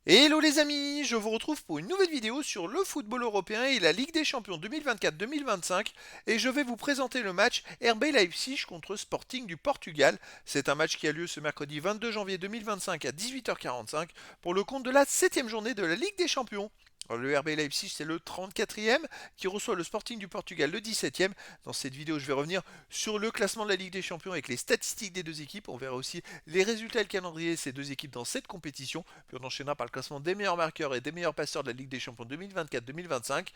Hello les amis, je vous retrouve pour une nouvelle vidéo sur le football européen et la Ligue des Champions 2024-2025 et je vais vous présenter le match RB Leipzig contre Sporting du Portugal. C'est un match qui a lieu ce mercredi 22 janvier 2025 à 18h45 pour le compte de la 7e journée de la Ligue des Champions. Alors, le RB Leipzig, c'est le 34e qui reçoit le Sporting du Portugal, le 17e. Dans cette vidéo, je vais revenir sur le classement de la Ligue des Champions avec les statistiques des deux équipes. On verra aussi les résultats et le calendrier de ces deux équipes dans cette compétition. Puis on enchaînera par le classement des meilleurs marqueurs et des meilleurs passeurs de la Ligue des Champions 2024-2025.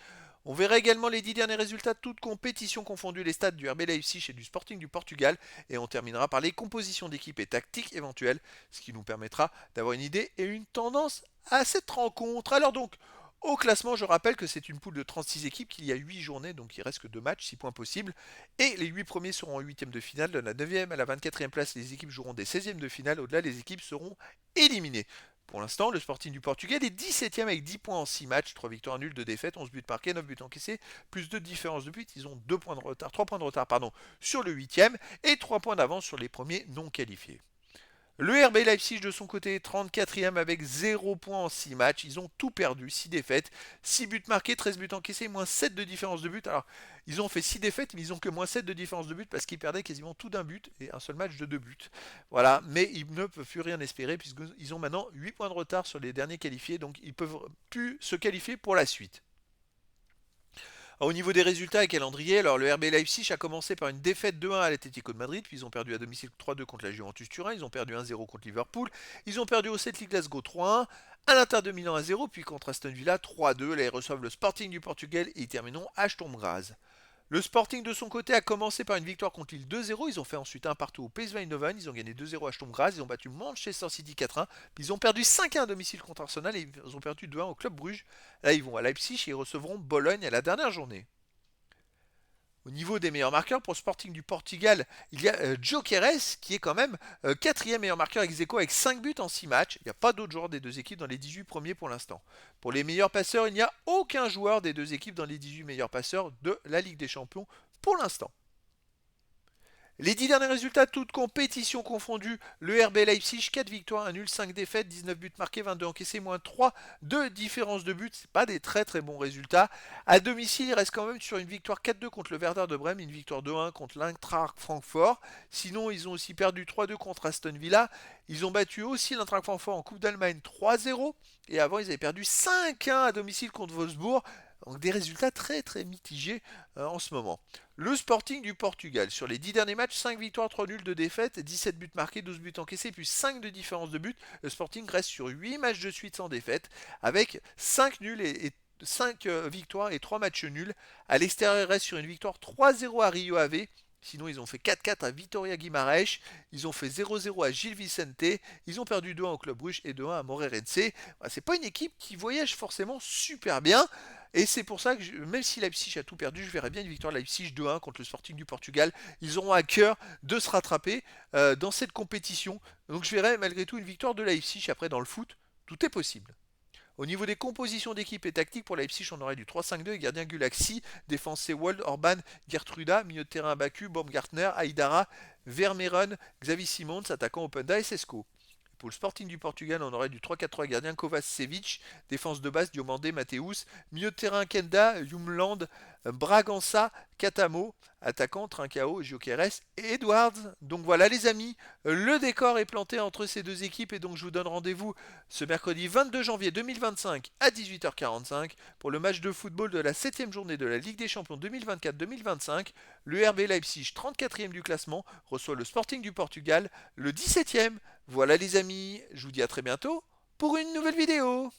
On verra également les 10 derniers résultats, toutes compétitions confondues, les stats du RB Leipzig et du Sporting du Portugal. Et on terminera par les compositions d'équipes et tactiques éventuelles, ce qui nous permettra d'avoir une idée et une tendance à cette rencontre. Alors donc, au classement, je rappelle que c'est une poule de 36 équipes, qu'il y a 8 journées, donc il reste que 2 matchs, 6 points possibles. Et les 8 premiers seront en 8e de finale. De la 9e à la 24e place, les équipes joueront des 16e de finale. Au-delà, les équipes seront éliminées. Pour l'instant, le Sporting du Portugal est 17e avec 10 points en 6 matchs, 3 victoires, 1 nul, 2 défaites, 11 buts marqués, 9 buts encaissés, plus de différence de buts. Ils ont 2 points de retard, 3 points de retard sur le 8e et 3 points d'avance sur les premiers non qualifiés. Le RB Leipzig de son côté est 34e avec 0 points en 6 matchs. Ils ont tout perdu, 6 défaites, 6 buts marqués, 13 buts encaissés, moins 7 de différence de but. Alors, ils ont fait 6 défaites, mais ils ont que moins 7 de différence de but parce qu'ils perdaient quasiment tout d'un but et un seul match de 2 buts. Voilà, mais ils ne peuvent plus rien espérer puisqu'ils ont maintenant 8 points de retard sur les derniers qualifiés, donc ils ne peuvent plus se qualifier pour la suite. Au niveau des résultats et calendrier, alors le RB Leipzig a commencé par une défaite 2-1 à l'Atlético de Madrid, puis ils ont perdu à domicile 3-2 contre la Juventus Turin, ils ont perdu 1-0 contre Liverpool, ils ont perdu au Celtic Glasgow 3-1, à l'Inter de Milan 1-0, puis contre Aston Villa 3-2. Là, ils reçoivent le Sporting du Portugal et ils termineront à Sturm Graz. Le Sporting de son côté a commencé par une victoire contre Lille 2-0. Ils ont fait ensuite un partout au PSV Eindhoven. Ils ont gagné 2-0 à Sturm Graz. Ils ont battu Manchester City 4-1. Puis ils ont perdu 5-1 à domicile contre Arsenal et ils ont perdu 2-1 au Club Bruges. Là, ils vont à Leipzig et ils recevront Bologne à la dernière journée. Au niveau des meilleurs marqueurs, pour le Sporting du Portugal, il y a Gyökeres qui est quand même quatrième meilleur marqueur ex aequo avec 5 buts en 6 matchs. Il n'y a pas d'autres joueurs des deux équipes dans les 18 premiers pour l'instant. Pour les meilleurs passeurs, il n'y a aucun joueur des deux équipes dans les 18 meilleurs passeurs de la Ligue des Champions pour l'instant. Les 10 derniers résultats, toutes compétitions confondues, le RB Leipzig, 4 victoires, 1 nul, 5 défaites, 19 buts marqués, 22 encaissés, moins 3 de différence de but. C'est pas des très très bons résultats. À domicile, il reste quand même sur une victoire 4-2 contre le Werder de Brême, une victoire 2-1 contre l'Eintracht Francfort. Sinon, ils ont aussi perdu 3-2 contre Aston Villa. Ils ont battu aussi l'Eintracht Francfort en Coupe d'Allemagne 3-0. Et avant, ils avaient perdu 5-1 à domicile contre Wolfsburg. Donc des résultats très très mitigés en ce moment. Le Sporting du Portugal, sur les 10 derniers matchs, 5 victoires, 3 nuls, 2 défaites, 17 buts marqués, 12 buts encaissés, puis 5 de différence de but. Le Sporting reste sur 8 matchs de suite sans défaite, avec 5 nuls et 5 victoires et 3 matchs nuls. À l'extérieur, il reste sur une victoire 3-0 à Rio Ave. Sinon, ils ont fait 4-4 à Vitoria Guimarães. Ils ont fait 0-0 à Gil Vicente. Ils ont perdu 2-1 au Club Bruges et 2-1 à Moreirense. C'est pas une équipe qui voyage forcément super bien. Et c'est pour ça que même si Leipzig a tout perdu, je verrais bien une victoire Leipzig 2-1 contre le Sporting du Portugal. Ils auront à cœur de se rattraper dans cette compétition. Donc je verrais malgré tout une victoire de Leipzig. Après, dans le foot, tout est possible. Au niveau des compositions d'équipe et tactique, pour Leipzig, on aurait du 3-5-2 et gardien Gulaxi, défense Sewald, Orban, Gertruda, milieu de terrain Baku, Baumgartner, Aïdara, Vermeeren, Xavi Simons, attaquant Openda et Sesco. Pour le Sporting du Portugal, on aurait du 3-4-3 gardien Kovacevic, défense de base Diomandé, Mateus, milieu de terrain Kenda, Jumland, Bragança, Catamo, attaquant Trincao, Gyökeres et Edwards. Donc voilà les amis, le décor est planté entre ces deux équipes et donc je vous donne rendez-vous ce mercredi 22 janvier 2025 à 18h45 pour le match de football de la 7e journée de la Ligue des Champions 2024-2025. Le RB Leipzig, 34e du classement, reçoit le Sporting du Portugal, le 17e. Voilà les amis, je vous dis à très bientôt pour une nouvelle vidéo.